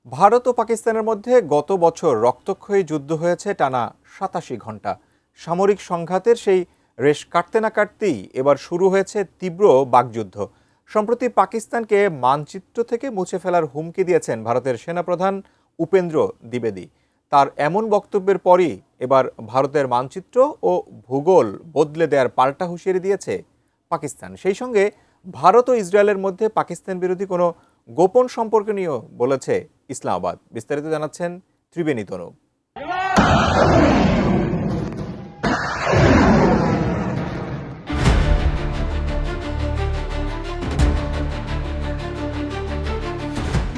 ভারত ও পাকিস্তানের মধ্যে গত বছর রক্তক্ষয়ী যুদ্ধ হয়েছে টানা ৮৭ ঘণ্টা। সামরিক সংঘাতের সেই রেশ কাটতে না কাটতেই এবার শুরু হয়েছে তীব্র বাকযুদ্ধ। সম্প্রতি পাকিস্তানকে মানচিত্র থেকে মুছে ফেলার হুমকি দিয়েছেন ভারতের সেনাপ্রধান উপেন্দ্র দ্বিবেদী। তার এমন বক্তব্যের পরই এবার ভারতের মানচিত্র ও ভূগোল বদলে দেওয়ার পাল্টা হুঁশিয়ারি দিয়েছে পাকিস্তান। সেই সঙ্গে ভারত ও ইসরায়েলের মধ্যে পাকিস্তান বিরোধী কোনো গোপন সম্পর্ক নিয়েও বলেছে ইসলামাবাদ। বিস্তারিত জানাচ্ছেন ত্রিবেণী তনু।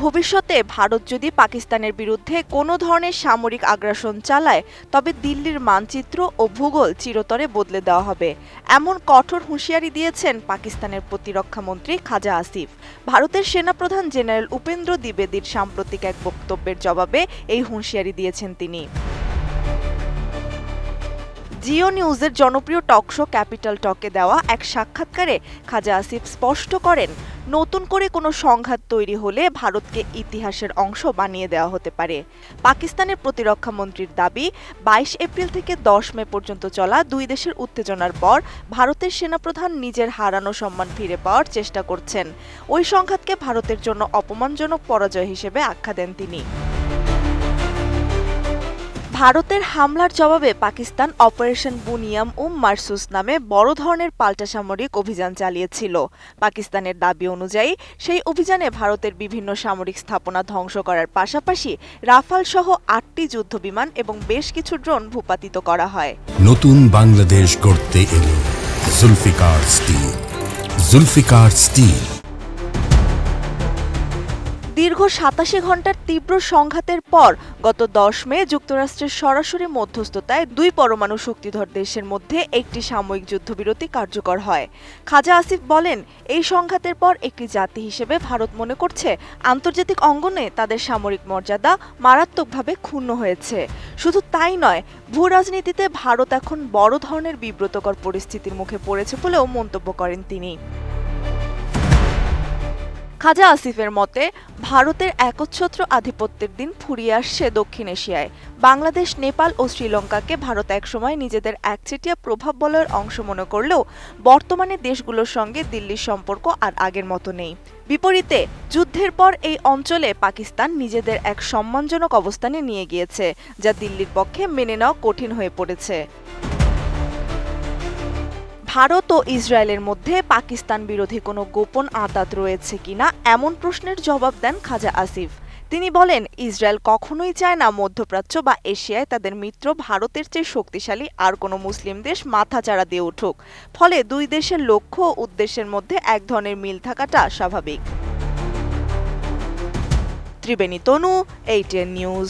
ভবিষ্যতে ভারত যদি পাকিস্তানের বিরুদ্ধে কোনো ধরনের সামরিক আগ্রাসন চালায়, তবে দিল্লির মানচিত্র ও ভূগোল চিরতরে বদলে দেওয়া হবে, এমন কঠোর হুঁশিয়ারি দিয়েছেন পাকিস্তানের প্রতিরক্ষামন্ত্রী খাজা আসিফ। ভারতের সেনাপ্রধান জেনারেল উপেন্দ্র দ্বিবেদীর সাম্প্রতিক এক বক্তব্যের জবাবে এই হুঁশিয়ারি দিয়েছেন তিনি। জিও নিউজের জনপ্রিয় টকশো ক্যাপিটাল টকে দেওয়া এক সাক্ষাৎকারে খাজা আসিফ স্পষ্ট করেন, নতুন করে কোনো সংঘাত তৈরি হলে ভারতকে ইতিহাসের অংশ বানিয়ে দেওয়া হতে পারে। পাকিস্তানের প্রতিরক্ষা মন্ত্রীর দাবি, ২২ এপ্রিল থেকে ১০ মে পর্যন্ত চলা দুই দেশের উত্তেজনার পর ভারতের সেনাপ্রধান নিজের হারানো সম্মান ফিরে পাওয়ার চেষ্টা করছেন। ওই সংঘাতকে ভারতের জন্য অপমানজনক পরাজয় হিসেবে আখ্যা দেন তিনি। ভারতের হামলার জবাবে পাকিস্তান অপারেশন বুনিয়াম মারসুস নামে বড় ধরনের পাল্টা সামরিক অভিযান চালিয়েছিল। পাকিস্তানের দাবি অনুযায়ী সেই অভিযানে ভারতের বিভিন্ন সামরিক স্থাপনা ধ্বংস করার পাশাপাশি রাফাল সহ ৮টি যুদ্ধবিমান এবং বেশ কিছু ড্রোন ভূপাতিত করা হয়। নতুন বাংলাদেশ গড়তে এলো জুলফিকার স্টিল। জুলফিকার স্টিল। দীর্ঘ ৮৭ ঘণ্টার তীব্র সংঘাতের পর গত ১০ মে যুক্তরাষ্ট্রের সরাসরি মধ্যস্থতায় দুই পরমাণু শক্তিধর দেশের মধ্যে একটি সাময়িক যুদ্ধবিরতি কার্যকর হয়। খাজা আসিফ বলেন, এই সংঘাতের পর একটি জাতি হিসেবে ভারত মনে করছে আন্তর্জাতিক অঙ্গনে তাদের সামরিক মর্যাদা মারাত্মকভাবে ক্ষুণ্ণ হয়েছে। শুধু তাই নয়, ভূ রাজনীতিতে ভারত এখন বড় ধরনের বিব্রতকর পরিস্থিতির মুখে পড়েছে বলেও মন্তব্য করেন তিনি। খাজা আসিফের মতে, ভারতের একচ্ছত্র আধিপত্যের দিন ফুরিয়ে আসছে দক্ষিণ এশিয়ায়। বাংলাদেশ, নেপাল ও শ্রীলঙ্কাকে ভারত একসময় নিজেদের একচেটিয়া প্রভাব বলয়ের অংশ মনে করলেও বর্তমানে দেশগুলোর সঙ্গে দিল্লির সম্পর্ক আর আগের মতো নেই। বিপরীতে যুদ্ধের পর এই অঞ্চলে পাকিস্তান নিজেদের এক সম্মানজনক অবস্থানে নিয়ে গিয়েছে, যা দিল্লির পক্ষে মেনে নেওয়া কঠিন হয়ে পড়েছে। ভারত ও ইসরায়েলের মধ্যে পাকিস্তান বিরোধী কোনো গোপন আঁতাত রয়েছে কিনা এমন প্রশ্নের জবাব দেন খাজা আসিফ। তিনি বলেন, ইসরায়েল কখনোই চায় না মধ্যপ্রাচ্য বা এশিয়ায় তাদের মিত্র ভারতের চেয়ে শক্তিশালী আর কোনো মুসলিম দেশ মাথাচাড়া দিয়ে উঠুক। ফলে দুই দেশের লক্ষ্য ও উদ্দেশ্যের মধ্যে এক ধরনের মিল থাকাটা স্বাভাবিক। ত্রিবেণী তনু, ATN নিউজ।